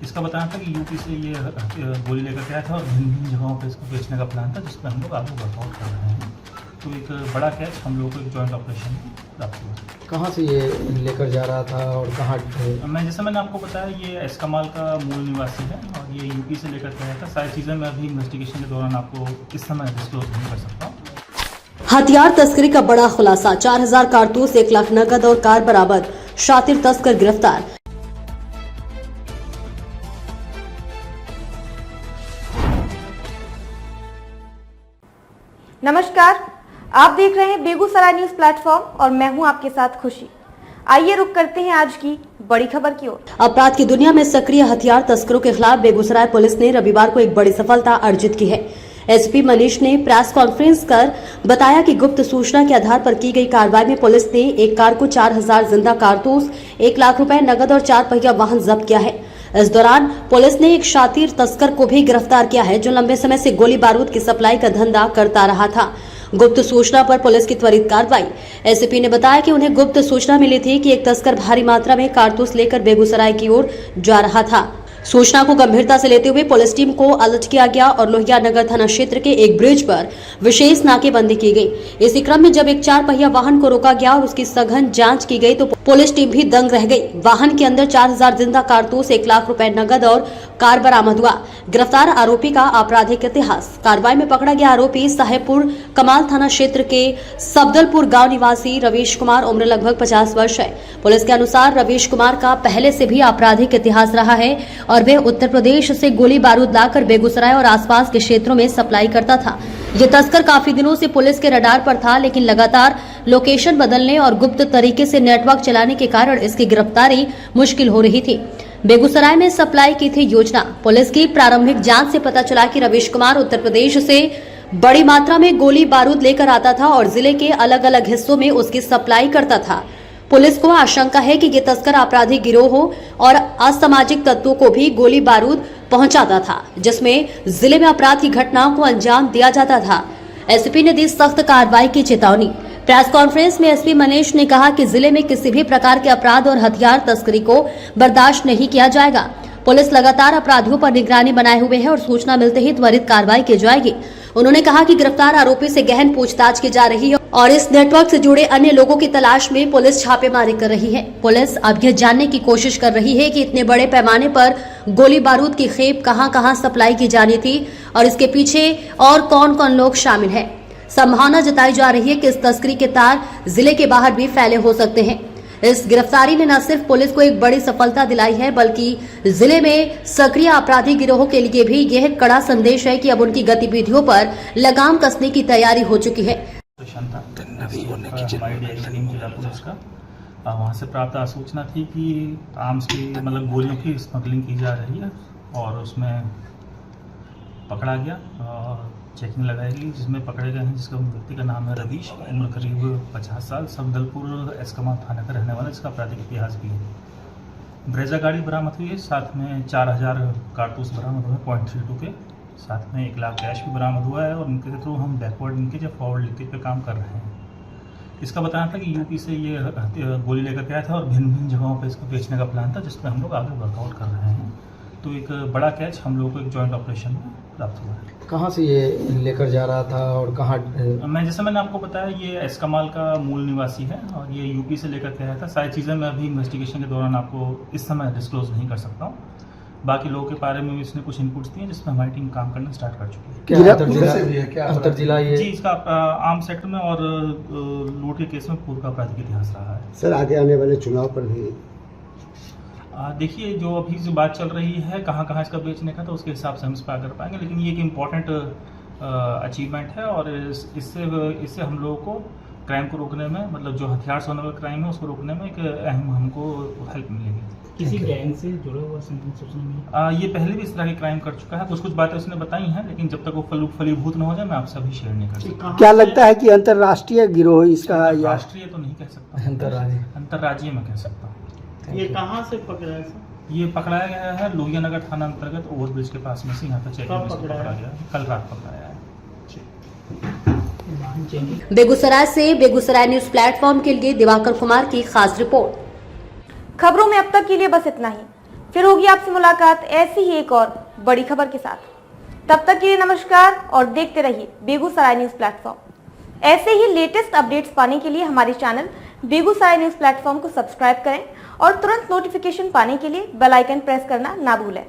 इसका बताना था कि यूपी से ये गोली लेकर के आया था और भिन्न भिन्न जगहों पे इसको बेचने का प्लान था, जिस पर हम लोग आगे वर्कआउट कर रहे हैं। तो एक बड़ा कैच हम लोगों को एक जॉइंट ऑपरेशन प्राप्त हुआ। कहाँ से ये लेकर जा रहा था और कहाँ? मैंने आपको बताया ये एस्कमाल का मूल निवासी है और ये यूपी से लेकर के आया था। सारी चीज़ें मैं अभी इन्वेस्टिगेशन के दौरान आपको इस समय डिस्क्लोज नहीं कर सकता हूँ। हथियार तस्करी का बड़ा खुलासा, 4000 कारतूस, 1 लाख नकद और कार बरामद, शातिर तस्कर गिरफ्तार। नमस्कार, आप देख रहे हैं बेगूसराय न्यूज प्लेटफॉर्म और मैं हूं आपके साथ खुशी। आइए रुक करते हैं आज की बड़ी खबर की ओर। अपराध की दुनिया में सक्रिय हथियार तस्करों के खिलाफ बेगूसराय पुलिस ने रविवार को एक बड़ी सफलता अर्जित की है। एसपी मनीष ने प्रेस कॉन्फ्रेंस कर बताया कि गुप्त सूचना के आधार पर की गई कार्रवाई में पुलिस ने एक कार को 4000 जिंदा कारतूस, 1 लाख रुपए नगद और 4 पहिया वाहन जब्त किया है। इस दौरान पुलिस ने एक शातिर तस्कर को भी गिरफ्तार किया है, जो लंबे समय से गोली बारूद की सप्लाई का धंधा करता रहा था। गुप्त सूचना पर पुलिस की त्वरित कार्रवाई। एसपी ने बताया कि उन्हें गुप्त सूचना मिली थी कि एक तस्कर भारी मात्रा में कारतूस लेकर बेगूसराय की ओर जा रहा था। सूचना को गंभीरता से लेते हुए पुलिस टीम को अलर्ट किया गया और लोहिया नगर थाना क्षेत्र के एक ब्रिज पर विशेष नाकेबंदी की गई। इसी क्रम में जब एक 4 पहिया वाहन को रोका गया और उसकी सघन जांच की गई तो पुलिस टीम भी दंग रह गई। वाहन के अंदर 4000 जिंदा कारतूस, 1 लाख रुपए नगद और कार बरामद हुआ। गिरफ्तार आरोपी का आपराधिक इतिहास। कार्रवाई में पकड़ा गया आरोपी साहेबपुर कमाल थाना क्षेत्र के सफदलपुर गांव निवासी रवीश कुमार, उम्र लगभग 50 वर्ष है। पुलिस के अनुसार रवीश कुमार का पहले से भी आपराधिक इतिहास रहा है और वे उत्तर प्रदेश से गोली बारूद लाकर बेगूसराय और आसपास के क्षेत्रों में सप्लाई करता था। ये तस्कर काफी दिनों से पुलिस के रडार पर था, लेकिन लगातार लोकेशन बदलने और गुप्त तरीके से नेटवर्क चलाने के कारण इसकी गिरफ्तारी मुश्किल हो रही थी। बेगूसराय में सप्लाई की थी योजना। पुलिस की प्रारंभिक जांच से पता चला कि रवीश कुमार उत्तर प्रदेश से बड़ी मात्रा में गोली बारूद लेकर आता था और जिले के अलग अलग हिस्सों में उसकी सप्लाई करता था। पुलिस को आशंका है कि ये तस्कर आपराधिक गिरोह और असामाजिक तत्वों को भी गोली बारूद पहुंचाता था, जिसमें जिले में अपराध की घटनाओं को अंजाम दिया जाता था। एसपी ने दी सख्त कार्रवाई की चेतावनी। प्रेस कॉन्फ्रेंस में एसपी मनीष ने कहा कि जिले में किसी भी प्रकार के अपराध और हथियार तस्करी को बर्दाश्त नहीं किया जाएगा। पुलिस लगातार अपराधियों पर निगरानी बनाए हुए है और सूचना मिलते ही त्वरित कार्रवाई की जाएगी। उन्होंने कहा कि गिरफ्तार आरोपी से गहन पूछताछ की जा रही है और इस नेटवर्क से जुड़े अन्य लोगों की तलाश में पुलिस छापेमारी कर रही है। पुलिस अब यह जानने की कोशिश कर रही है कि इतने बड़े पैमाने पर गोली बारूद की खेप कहां-कहां सप्लाई की जानी थी और इसके पीछे और कौन-कौन लोग शामिल हैं। संभावना जताई जा रही है कि इस तस्करी के तार जिले के बाहर भी फैले हो सकते हैं। इस गिरफ्तारी ने न सिर्फ पुलिस को एक बड़ी सफलता दिलाई है, बल्कि जिले में सक्रिय आपराधिक गिरोह के लिए भी यह कड़ा संदेश है कि अब उनकी गतिविधियों पर लगाम कसने की तैयारी हो चुकी है। वहाँ से प्राप्त सूचना थी कि आर्म्स की गोलियों की स्मगलिंग की जा रही है और उसमें पकड़ा गया और चेकिंग लगाई गई, जिसमें पकड़े गए हैं जिसका व्यक्ति का नाम है रवीश, उम्र करीब 50 साल, सफदलपुर एस्कमाल थाने का रहने वाला, जिसका आपराधिक इतिहास भी है। ब्रेजा गाड़ी बरामद हुई है, साथ में 4000 कारतूस बरामद हुए .32 के, साथ में 1 लाख कैश भी बरामद हुआ है और इनके थ्रू हम बैकवर्ड लिंकेज या फॉरवर्ड लिंकेज पे काम कर रहे हैं। इसका बताना था कि यूपी से ये गोली लेकर के आया था और भिन्न भिन्न जगहों पे इसको बेचने का प्लान था, जिस पर हम लोग आगे वर्कआउट कर रहे हैं। तो एक बड़ा कैच हम लोगों को एक जॉइंट ऑपरेशन में प्राप्त हुआ है। कहाँ से ये लेकर जा रहा था और कहाँ? मैंने आपको बताया ये एस्कमाल का मूल निवासी है और ये यूपी से लेकर के आया था। सारी चीज़ें मैं अभी इन्वेस्टिगेशन के दौरान आपको इस समय डिस्क्लोज नहीं कर सकता हूँ। बाकी लोगों के बारे में इसने कुछ इनपुट्स दिए जिसमें हमारी टीम काम करना स्टार्ट कर चुकी है। क्या अंतर जिला ये? जी, इसका आर्म सेक्टर में और लूट के केस में पूर्व का आपराधिक इतिहास रहा है। सर, आगे आने वाले चुनाव पर भी देखिए, जो अभी जो बात चल रही है कहाँ कहाँ इसका बेचने का, तो उसके हिसाब से हम इस पर कर पाएंगे, लेकिन ये एक इम्पॉर्टेंट अचीवमेंट है और इससे हम लोगों को क्राइम को रोकने में, जो हथियार से होने वाला क्राइम है उसको रोकने में एक अहम हमको हेल्प मिलेगी। किसी गैंग से जुड़ा हुआ सूचना मिली? ये पहले भी इस तरह के क्राइम कर चुका है, कुछ बातें उसने बताई हैं, लेकिन जब तक वो फलीभूत न हो जाए मैं आपसे अभी शेयर नहीं कर सकता। क्या लगता है कि अंतर्राष्ट्रीय गिरोह इसका? राष्ट्रीय तो नहीं कह सकता, अंतर्राज्यीय में कह सकता हूँ। ये कहाँ से पकड़ा है? ये पकड़ाया गया है लोहिया नगर थाना अंतर्गत ओवरब्रिज के पास में से, यहाँ पर चेकिंग में पकड़ा गया, कल रात पकड़ाया है। बेगूसराय से बेगूसराय न्यूज प्लेटफॉर्म के लिए दिवाकर कुमार की खास रिपोर्ट। खबरों में अब तक के लिए बस इतना ही। फिर होगी आपसे मुलाकात ऐसी ही एक और बड़ी खबर के साथ। तब तक के लिए नमस्कार और देखते रहिए बेगूसराय न्यूज प्लेटफॉर्म। ऐसे ही लेटेस्ट अपडेट्स पाने के लिए हमारे चैनल बेगूसराय न्यूज प्लेटफॉर्म को सब्सक्राइब करें और तुरंत नोटिफिकेशन पाने के लिए बेल आइकन प्रेस करना ना भूलें।